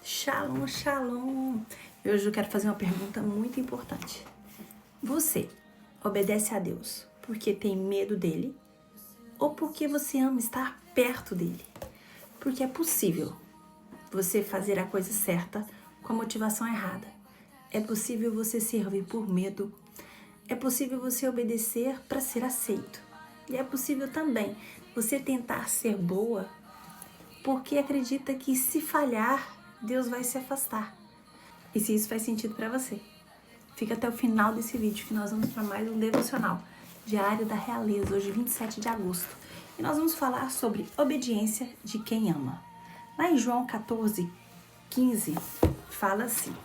Shalom, shalom! Hoje eu quero fazer uma pergunta muito importante. Você obedece a Deus porque tem medo dele ou porque você ama estar perto dele? Porque é possível você fazer a coisa certa com a motivação errada. É possível você servir por medo. É possível você obedecer para ser aceito. E é possível também você tentar ser boa porque acredita que se falhar, Deus vai se afastar. E se isso faz sentido para você, fica até o final desse vídeo que nós vamos para mais um devocional Diário da Realeza, hoje 27 de agosto. E nós vamos falar sobre obediência de quem ama. Lá em João 14:15, fala assim: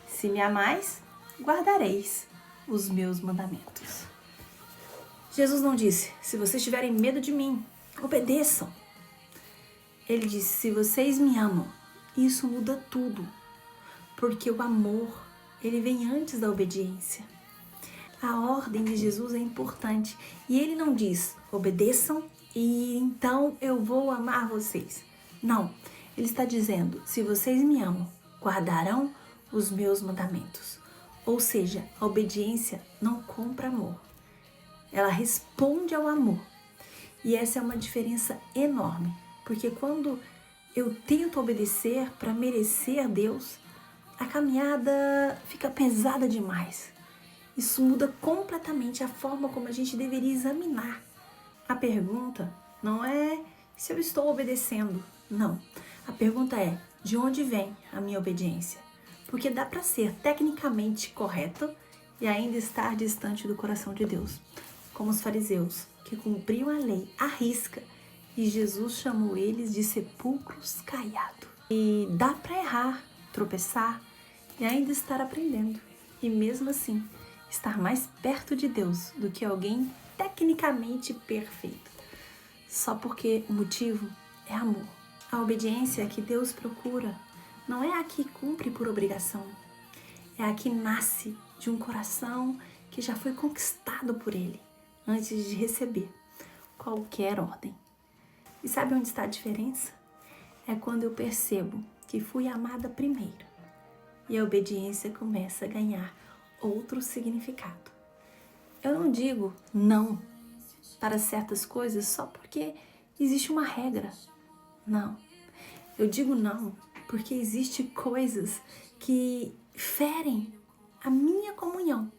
se me amais, guardareis os meus mandamentos. Jesus não disse: se vocês tiverem medo de mim, obedeçam. Ele disse: se vocês me amam, isso muda tudo. Porque o amor, ele vem antes da obediência. A ordem de Jesus é importante. E ele não diz: obedeçam e então eu vou amar vocês. Não. Ele está dizendo: se vocês me amam, guardarão os meus mandamentos. Ou seja, a obediência não compra amor. Ela responde ao amor. E essa é uma diferença enorme. Porque quando eu tento obedecer para merecer Deus, a caminhada fica pesada demais. Isso muda completamente a forma como a gente deveria examinar. A pergunta não é se eu estou obedecendo, não. A pergunta é: de onde vem a minha obediência? Porque dá para ser tecnicamente correto e ainda estar distante do coração de Deus. Como os fariseus, que cumpriam a lei à risca, e Jesus chamou eles de sepulcros caiados. E dá para errar, tropeçar e ainda estar aprendendo. E mesmo assim, estar mais perto de Deus do que alguém tecnicamente perfeito. Só porque o motivo é amor. A obediência que Deus procura não é a que cumpre por obrigação. É a que nasce de um coração que já foi conquistado por Ele antes de receber qualquer ordem. E sabe onde está a diferença? É quando eu percebo que fui amada primeiro e a obediência começa a ganhar outro significado. Eu não digo não para certas coisas só porque existe uma regra. Não. Eu digo não porque existem coisas que ferem a minha comunhão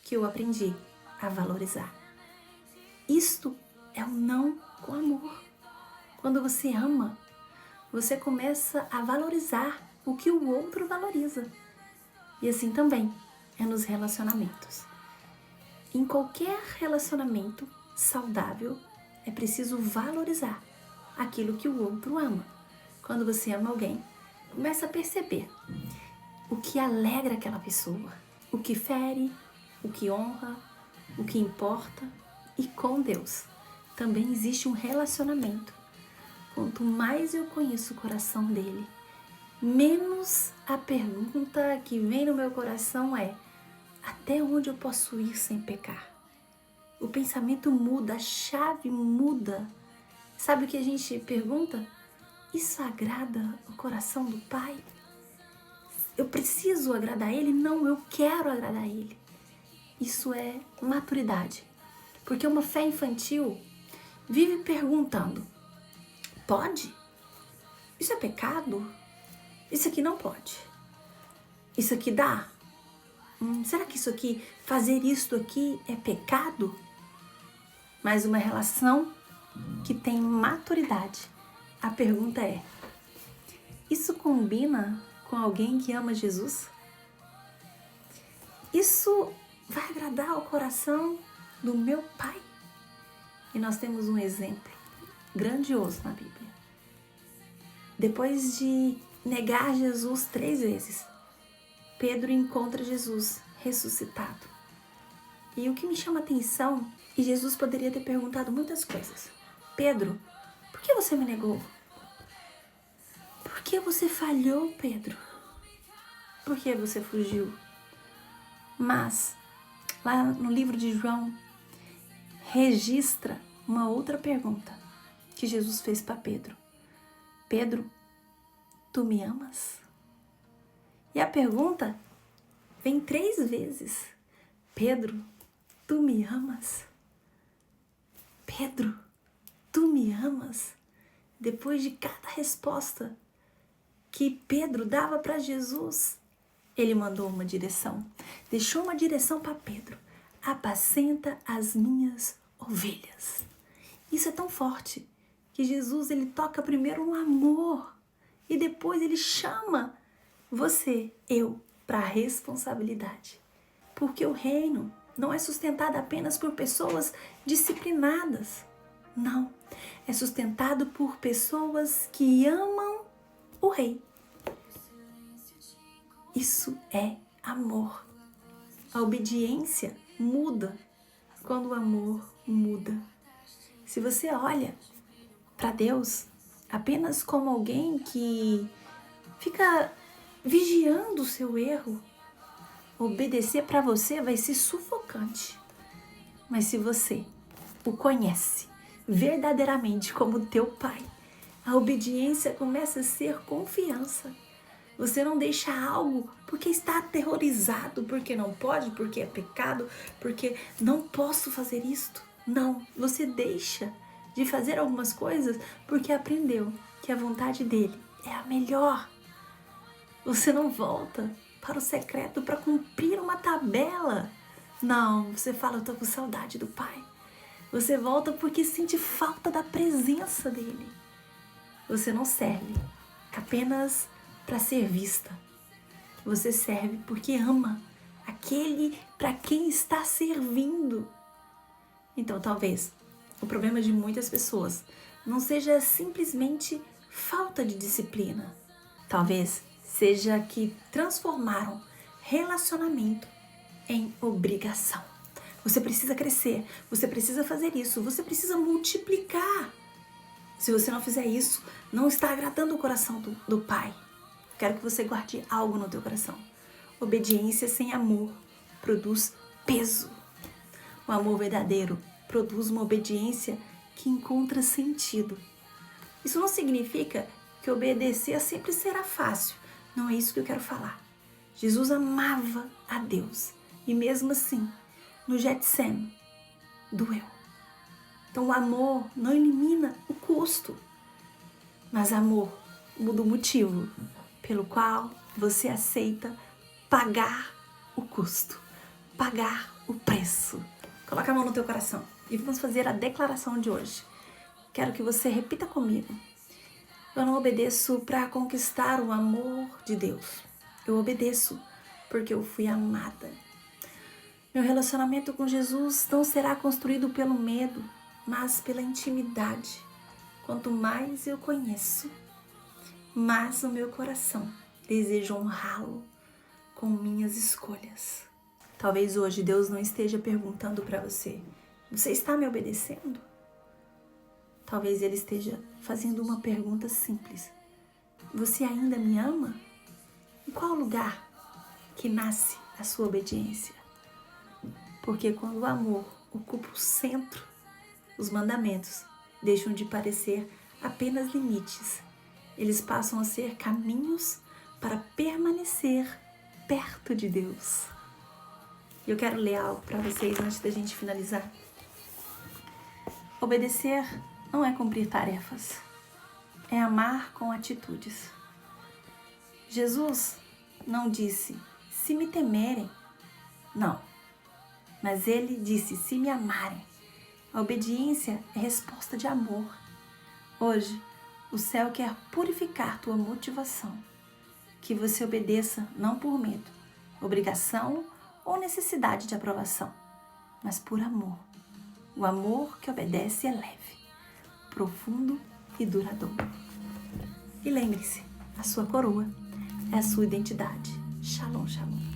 que eu aprendi a valorizar. Isto é o não com amor. Quando você ama, você começa a valorizar o que o outro valoriza. E assim também é nos relacionamentos. Em qualquer relacionamento saudável, é preciso valorizar aquilo que o outro ama. Quando você ama alguém, começa a perceber o que alegra aquela pessoa, o que fere, o que honra, o que importa. E com Deus também existe um relacionamento. Quanto mais eu conheço o coração dele, menos a pergunta que vem no meu coração é: até onde eu posso ir sem pecar? O pensamento muda, a chave muda. Sabe o que a gente pergunta? Isso agrada o coração do Pai? Eu preciso agradar Ele? Não, eu quero agradar Ele. Isso é maturidade. Porque uma fé infantil vive perguntando: pode? Isso é pecado? Isso aqui não pode. Isso aqui dá? Será que isso aqui, fazer isto aqui é pecado? Mas uma relação que tem maturidade, a pergunta é: isso combina com alguém que ama Jesus? Isso vai agradar o coração do meu Pai? E nós temos um exemplo grandioso na Bíblia. Depois de negar Jesus 3 vezes, Pedro encontra Jesus ressuscitado. E o que me chama a atenção, e Jesus poderia ter perguntado muitas coisas: Pedro, por que você me negou? Por que você falhou, Pedro? Por que você fugiu? Mas, lá no livro de João, registra uma outra pergunta que Jesus fez para Pedro. Pedro, tu me amas? E a pergunta vem 3 vezes. Pedro, tu me amas? Pedro, tu me amas? Depois de cada resposta que Pedro dava para Jesus, ele mandou uma direção. Deixou uma direção para Pedro. Apacenta as minhas ovelhas. Isso é tão forte que Jesus, ele toca primeiro no amor e depois ele chama você, eu, para a responsabilidade. Porque o reino não é sustentado apenas por pessoas disciplinadas. Não, é sustentado por pessoas que amam o rei. Isso é amor. A obediência muda quando o amor muda. Se você olha para Deus apenas como alguém que fica vigiando o seu erro, obedecer para você vai ser sufocante. Mas se você o conhece verdadeiramente como teu pai, a obediência começa a ser confiança. Você não deixa algo porque está aterrorizado, porque não pode, porque é pecado, porque não posso fazer isto. Não, você deixa de fazer algumas coisas porque aprendeu que a vontade dele é a melhor. Você não volta para o secreto para cumprir uma tabela. Não, você fala, eu tô com saudade do pai. Você volta porque sente falta da presença dele. Você não serve apenas para ser vista. Você serve porque ama aquele para quem está servindo. Então, talvez o problema de muitas pessoas não seja simplesmente falta de disciplina. Talvez seja que transformaram relacionamento em obrigação. Você precisa crescer, você precisa fazer isso, você precisa multiplicar. Se você não fizer isso, não está agradando o coração do Pai. Quero que você guarde algo no teu coração. Obediência sem amor produz peso. O amor verdadeiro produz uma obediência que encontra sentido. Isso não significa que obedecer sempre será fácil. Não é isso que eu quero falar. Jesus amava a Deus e mesmo assim, no Getsemane, doeu. Então o amor não elimina o custo, mas amor muda o motivo pelo qual você aceita pagar o custo, pagar o preço. Coloca a mão no teu coração e vamos fazer a declaração de hoje. Quero que você repita comigo. Eu não obedeço para conquistar o amor de Deus. Eu obedeço porque eu fui amada. Meu relacionamento com Jesus não será construído pelo medo, mas pela intimidade. Quanto mais eu conheço, mais o meu coração deseja honrá-lo com minhas escolhas. Talvez hoje Deus não esteja perguntando para você, você está me obedecendo? Talvez Ele esteja fazendo uma pergunta simples. Você ainda me ama? Em qual lugar que nasce a sua obediência? Porque quando o amor ocupa o centro, os mandamentos deixam de parecer apenas limites. Eles passam a ser caminhos para permanecer perto de Deus. Eu quero ler algo para vocês antes da gente finalizar. Obedecer não é cumprir tarefas, é amar com atitudes. Jesus não disse, se me temerem, não. Mas ele disse, se me amarem. A obediência é resposta de amor. Hoje, o céu quer purificar tua motivação. Que você obedeça não por medo, obrigação ou necessidade de aprovação, mas por amor. O amor que obedece é leve, profundo e duradouro. E lembre-se, a sua coroa é a sua identidade. Shalom, shalom.